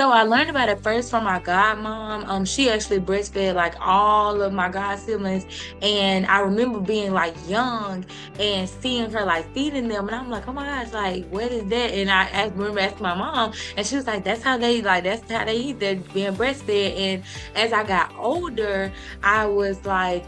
So I learned about it first from my godmom. She actually breastfed like all of my god siblings, and I remember being like young and seeing her like feeding them, and I'm like, oh my gosh, like what is that? And remember asking my mom, and she was like, that's how they eat. They're being breastfed. And as I got older, I was like,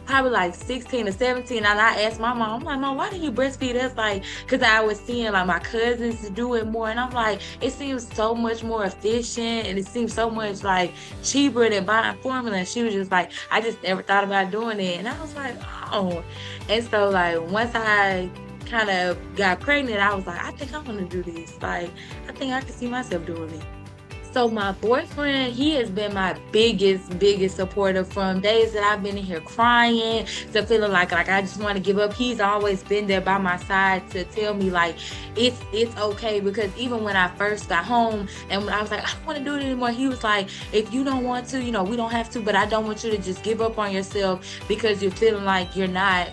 probably like 16 or 17, and I asked my mom, I'm like, Mom, why do you breastfeed us? Like, because I was seeing like my cousins do it more, and I'm like, it seems so much more efficient, and it seems so much like cheaper than buying formula. And she was just like, I just never thought about doing it. And I was like, oh. And so like once I kind of got pregnant, I was like, I think I'm gonna do this. Like, I think I can see myself doing it. So my boyfriend, he has been my biggest supporter from days that I've been in here crying to feeling like I just want to give up. He's always been there by my side to tell me like it's okay. Because even when I first got home and when I was like, I don't want to do it anymore, he was like, if you don't want to, we don't have to, but I don't want you to just give up on yourself because you're feeling like you're not,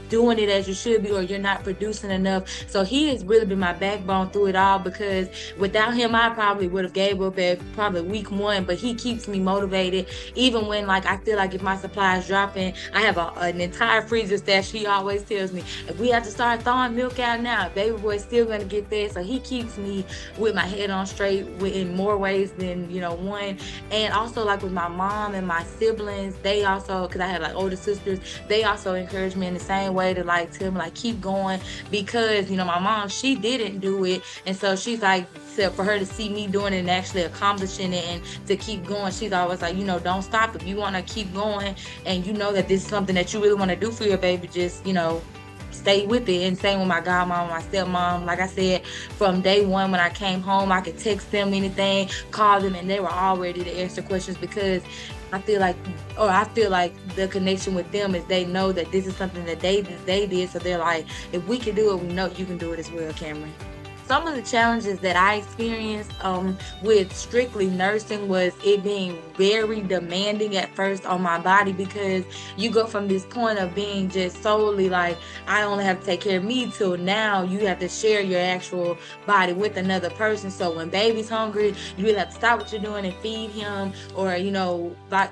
doing it as you should be, or you're not producing enough. So he has really been my backbone through it all, because without him I probably would have gave up at probably week 1. But he keeps me motivated even when like I feel like if my supply is dropping. I have an entire freezer stash. He always tells me if we have to start thawing milk out now, baby boy's still gonna get fed. So he keeps me with my head on straight in more ways than one. And also like with my mom and my siblings, they also, because I had like older sisters, they also encourage me in the same way to like tell me like keep going, because my mom, she didn't do it, and so she's like, for her to see me doing it and actually accomplishing it and to keep going, she's always like, don't stop. If you want to keep going and that this is something that you really want to do for your baby, just stay with it. And same with my godmom, my stepmom. Like I said, from day one when I came home, I could text them anything, call them, and they were all ready to answer questions, because I feel like the connection with them is they know that this is something that they did. So they're like, if we can do it, we know you can do it as well, Kameren. Some of the challenges that I experienced with strictly nursing was it being very demanding at first on my body, because you go from this point of being just solely like, I only have to take care of me, till now you have to share your actual body with another person. So when baby's hungry, you really have to stop what you're doing and feed him, or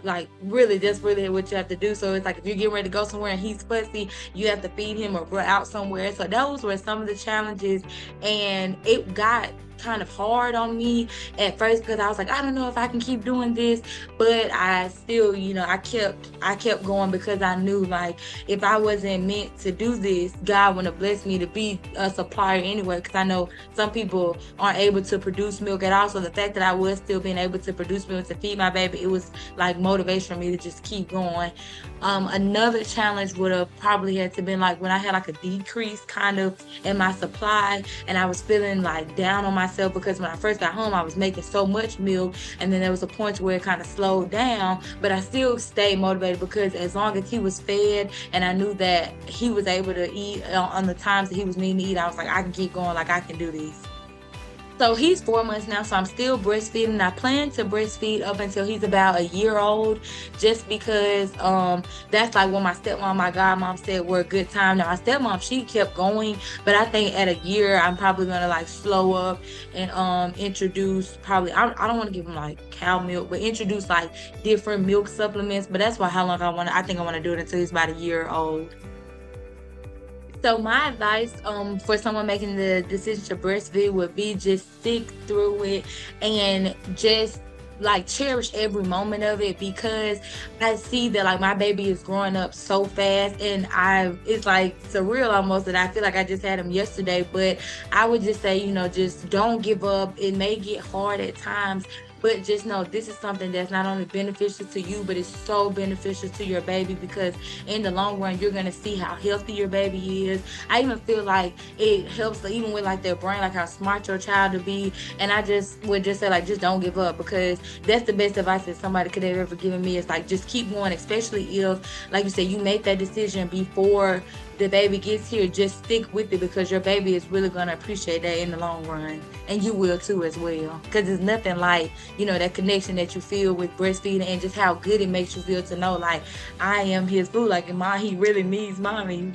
like really just really what you have to do. So it's like if you're getting ready to go somewhere and he's fussy, you have to feed him or go out somewhere. So those were some of the challenges, and it got kind of hard on me at first, because I was like, I don't know if I can keep doing this. But I still, I kept going, because I knew like if I wasn't meant to do this, God wouldn't have blessed me to be a supplier anyway, because I know some people aren't able to produce milk at all. So the fact that I was still being able to produce milk to feed my baby, it was like motivation for me to just keep going. Another challenge would have probably had to been like when I had like a decrease kind of in my supply, and I was feeling like down on myself, because when I first got home I was making so much milk, and then there was a point where it kind of slowed down. But I still stayed motivated, because as long as he was fed and I knew that he was able to eat on the times that he was needing to eat, I was like, I can keep going, like I can do this. So he's 4 months now, so I'm still breastfeeding. I plan to breastfeed up until he's about a year old, just because that's like what my stepmom, my godmom said were a good time. Now my stepmom, she kept going, but I think at a year I'm probably gonna like slow up and introduce probably, I don't want to give him like cow milk, but introduce like different milk supplements. But that's why how long I think I want to do it until he's about a year old. So my advice for someone making the decision to breastfeed would be just stick through it and just like cherish every moment of it, because I see that like my baby is growing up so fast, and it's like surreal almost that I feel like I just had him yesterday. But I would just say, just don't give up. It may get hard at times, but just know this is something that's not only beneficial to you, but it's so beneficial to your baby, because in the long run, you're going to see how healthy your baby is. I even feel like it helps even with like their brain, like how smart your child to be. And I just would just say like, just don't give up, because that's the best advice that somebody could have ever given me, is like, just keep going, especially if, like you said, you make that decision before the baby gets here. Just stick with it, because your baby is really going to appreciate that in the long run, and you will too as well, because there's nothing like that connection that you feel with breastfeeding, and just how good it makes you feel to know like I am his boo, like he really needs mommy.